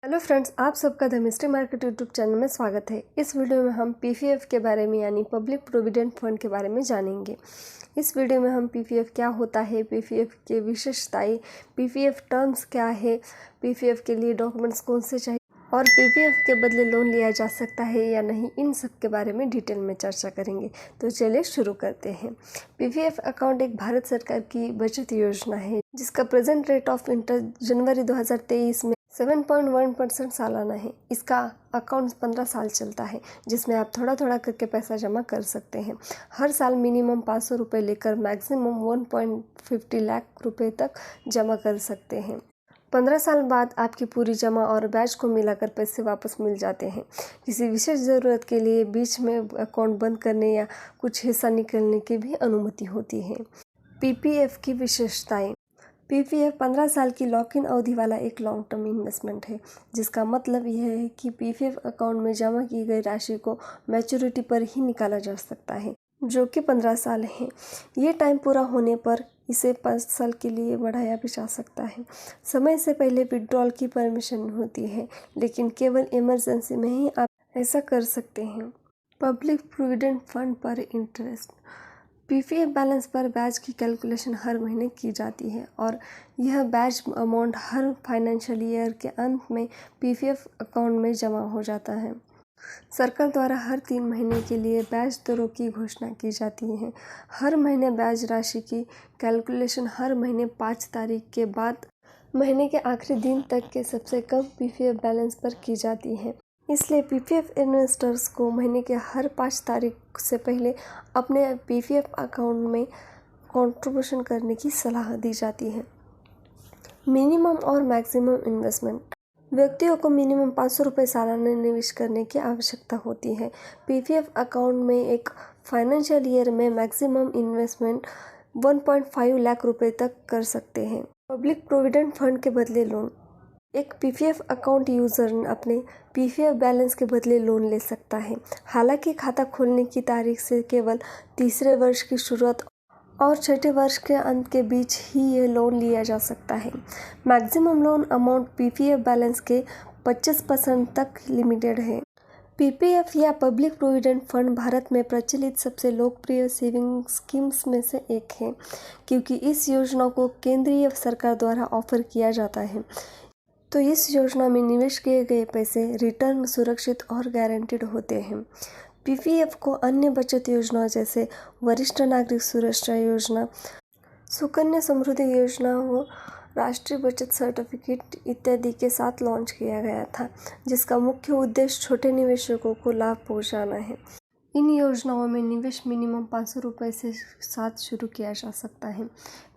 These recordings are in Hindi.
हेलो फ्रेंड्स, आप सबका the mystery market YouTube channel में स्वागत है। इस वीडियो में हम पीपीएफ के बारे में यानी पब्लिक प्रोविडेंट फंड के बारे में जानेंगे। इस वीडियो में हम पीपीएफ क्या होता है, पीपीएफ के विशेषताएं, पीपीएफ टर्म्स क्या है, पीपीएफ के लिए डॉक्यूमेंट्स कौन से चाहिए और पीपीएफ के बदले लोन लिया जा सकता है या नहीं, इन सब के बारे में डिटेल में चर्चा करेंगे। तो चलिए शुरू करते हैं। पीपीएफ अकाउंट एक भारत सरकार की बचत योजना है जिसका प्रेजेंट रेट ऑफ इंटरेस्ट जनवरी 2023 में 7.1% सालाना है। इसका अकाउंट 15 साल चलता है जिसमें आप थोड़ा थोड़ा करके पैसा जमा कर सकते हैं। हर साल मिनिमम 500 रुपये लेकर मैक्सिमम 1.50 लाख रुपए तक जमा कर सकते हैं। 15 साल बाद आपकी पूरी जमा और ब्याज को मिलाकर पैसे वापस मिल जाते हैं। किसी विशेष ज़रूरत के लिए बीच में अकाउंट बंद करने या कुछ हिस्सा निकलने की भी अनुमति होती है। पीपीएफ की विशेषताएं। पीपीएफ 15 साल की लॉक इन अवधि वाला एक लॉन्ग टर्म इन्वेस्टमेंट है, जिसका मतलब यह है कि पीपीएफ अकाउंट में जमा की गई राशि को मैच्योरिटी पर ही निकाला जा सकता है, जो कि 15 साल है। ये टाइम पूरा होने पर इसे 5 साल के लिए बढ़ाया भी जा सकता है। समय से पहले विड्रॉल की परमिशन होती है, लेकिन केवल इमरजेंसी में ही आप ऐसा कर सकते हैं। पब्लिक प्रोविडेंट फंड पर इंटरेस्ट। पीपीएफ बैलेंस पर ब्याज की कैलकुलेशन हर महीने की जाती है और यह ब्याज अमाउंट हर फाइनेंशियल ईयर के अंत में पीपीएफ अकाउंट में जमा हो जाता है। सरकार द्वारा हर 3 महीने के लिए ब्याज दरों की घोषणा की जाती है। हर महीने ब्याज राशि की कैलकुलेशन हर महीने 5 तारीख के बाद महीने के आखिरी दिन तक के सबसे कम पीपीएफ बैलेंस पर की जाती है। इसलिए पीपीएफ इन्वेस्टर्स को महीने के हर 5 तारीख से पहले अपने पीपीएफ अकाउंट में कंट्रीब्यूशन करने की सलाह दी जाती है। मिनिमम और मैक्सिमम इन्वेस्टमेंट। व्यक्तियों को मिनिमम 500 रुपये सालाना निवेश करने की आवश्यकता होती है। पीपीएफ अकाउंट में एक फाइनेंशियल ईयर में मैक्सिमम इन्वेस्टमेंट 1.5 लाख रुपए तक कर सकते हैं। पब्लिक प्रोविडेंट फंड के बदले लोन। एक पीपीएफ अकाउंट यूज़र अपने पीपीएफ बैलेंस के बदले लोन ले सकता है। हालांकि खाता खोलने की तारीख से केवल तीसरे वर्ष की शुरुआत और छठे वर्ष के अंत के बीच ही ये लोन लिया जा सकता है। Maximum loan amount PPF balance के 25% तक लिमिटेड है। पीपीएफ या पब्लिक प्रोविडेंट फंड भारत में प्रचलित सबसे लोकप्रिय सेविंग स्कीम्स में से एक है, क्योंकि इस योजना को केंद्रीय सरकार द्वारा ऑफर किया जाता है। तो इस योजना में निवेश किए गए पैसे रिटर्न सुरक्षित और गारंटीड होते हैं। पीपीएफ को अन्य बचत योजनाओं जैसे वरिष्ठ नागरिक सुरक्षा योजना, सुकन्या समृद्धि योजना व राष्ट्रीय बचत सर्टिफिकेट इत्यादि के साथ लॉन्च किया गया था, जिसका मुख्य उद्देश्य छोटे निवेशकों को लाभ पहुंचाना है। इन योजनाओं में निवेश मिनिमम 500 रुपये से साथ शुरू किया जा सकता है।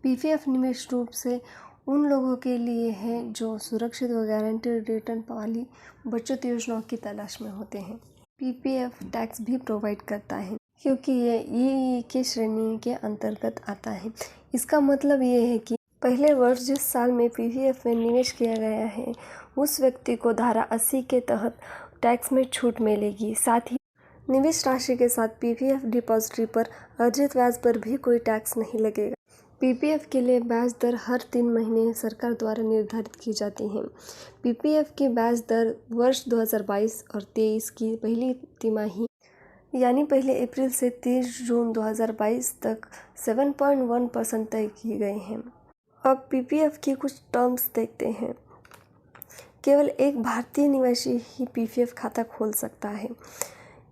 पीपीएफ निवेश रूप से उन लोगों के लिए है जो सुरक्षित व गारंटीड रिटर्न वाली बचत योजनाओं की तलाश में होते हैं। पीपीएफ टैक्स भी प्रोवाइड करता है, क्योंकि ये ई के श्रेणी के अंतर्गत आता है। इसका मतलब ये है कि पहले वर्ष जिस साल में पीपीएफ में निवेश किया गया है, उस व्यक्ति को धारा 80 के तहत टैक्स में छूट मिलेगी। साथ ही निवेश राशि के साथ पीपीएफ डिपॉजिटरी पर अर्जित ब्याज पर भी कोई टैक्स नहीं लगेगा। पीपीएफ के लिए ब्याज दर हर 3 महीने सरकार द्वारा निर्धारित की जाती है। पीपीएफ की ब्याज दर वर्ष 2022 और 23 की पहली तिमाही यानी पहले अप्रैल से 30 जून 2022 तक 7.1% तय की गई हैं। अब पीपीएफ की कुछ टर्म्स देखते हैं। केवल एक भारतीय निवासी ही पीपीएफ खाता खोल सकता है।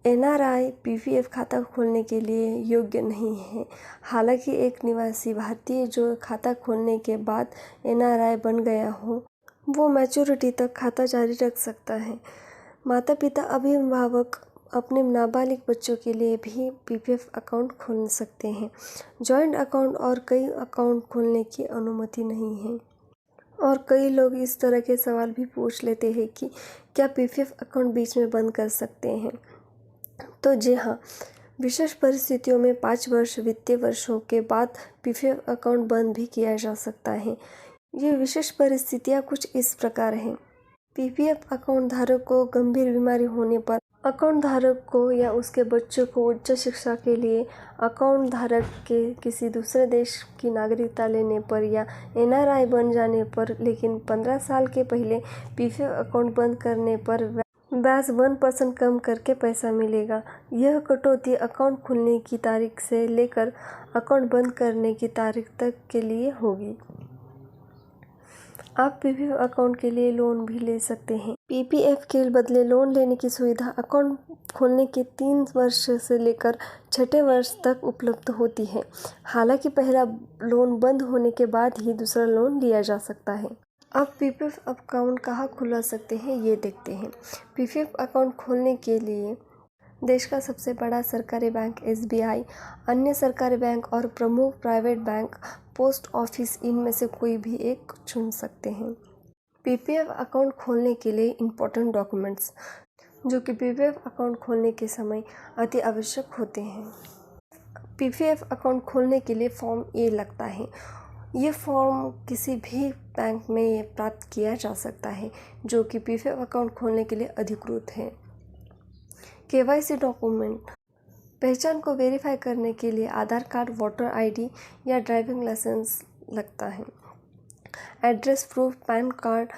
एनआरआई पीपीएफ खाता खोलने के लिए योग्य नहीं है। हालांकि एक निवासी भारतीय जो खाता खोलने के बाद एनआरआई बन गया हो, वो मैच्योरिटी तक खाता जारी रख सकता है। माता पिता अभिभावक अपने नाबालिग बच्चों के लिए भी पीपीएफ अकाउंट खोल सकते हैं। जॉइंट अकाउंट और कई अकाउंट खोलने की अनुमति नहीं है। और कई लोग इस तरह के सवाल भी पूछ लेते हैं कि क्या पीपीएफ अकाउंट बीच में बंद कर सकते हैं। तो जी हाँ, विशेष परिस्थितियों में 5 वर्ष वित्तीय वर्षों के बाद पीपीएफ अकाउंट बंद भी किया जा सकता है। ये विशेष परिस्थितियाँ कुछ इस प्रकार हैं। पीपीएफ अकाउंट धारक को गंभीर बीमारी होने पर अकाउंट धारक को या उसके बच्चों को उच्च शिक्षा के लिए अकाउंट धारक के किसी दूसरे देश की नागरिकता लेने पर या एनआरआई बन जाने पर, लेकिन 15 साल के पहले पीपीएफ अकाउंट बंद करने पर ब्याज 1% कम करके पैसा मिलेगा। यह कटौती अकाउंट खुलने की तारीख से लेकर अकाउंट बंद करने की तारीख तक के लिए होगी। आप पीपीएफ अकाउंट के लिए लोन भी ले सकते हैं। पीपीएफ के बदले लोन लेने की सुविधा अकाउंट खोलने के 3 वर्ष से लेकर 6ठे वर्ष तक उपलब्ध होती है। हालांकि पहला लोन बंद होने के बाद ही दूसरा लोन लिया जा सकता है। अब पीपीएफ अकाउंट कहाँ खुलवा सकते हैं, ये देखते हैं। पीपीएफ अकाउंट खोलने के लिए देश का सबसे बड़ा सरकारी बैंक एसबीआई, अन्य सरकारी बैंक और प्रमुख प्राइवेट बैंक, पोस्ट ऑफिस, इनमें से कोई भी एक चुन सकते हैं। पीपीएफ अकाउंट खोलने के लिए इम्पोर्टेंट डॉक्यूमेंट्स जो कि पीपीएफ अकाउंट खोलने के समय अति आवश्यक होते हैं। पीपीएफ अकाउंट खोलने के लिए फॉर्म ए लगता है। ये फॉर्म किसी भी बैंक में प्राप्त किया जा सकता है जो कि पीपीएफ अकाउंट खोलने के लिए अधिकृत है। केवाईसी डॉक्यूमेंट पहचान को वेरीफाई करने के लिए आधार कार्ड, वोटर आईडी या ड्राइविंग लाइसेंस लगता है। Address proof, PAN card,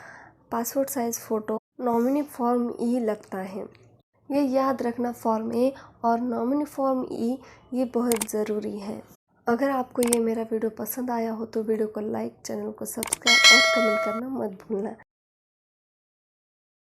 passport size photo, nominee form ई लगता है। ये याद रखना, फॉर्म ए और नॉमिनी फॉर्म ई ये बहुत ज़रूरी है। अगर आपको ये मेरा वीडियो पसंद आया हो तो वीडियो को लाइक, चैनल को सब्सक्राइब और कमेंट करना मत भूलना।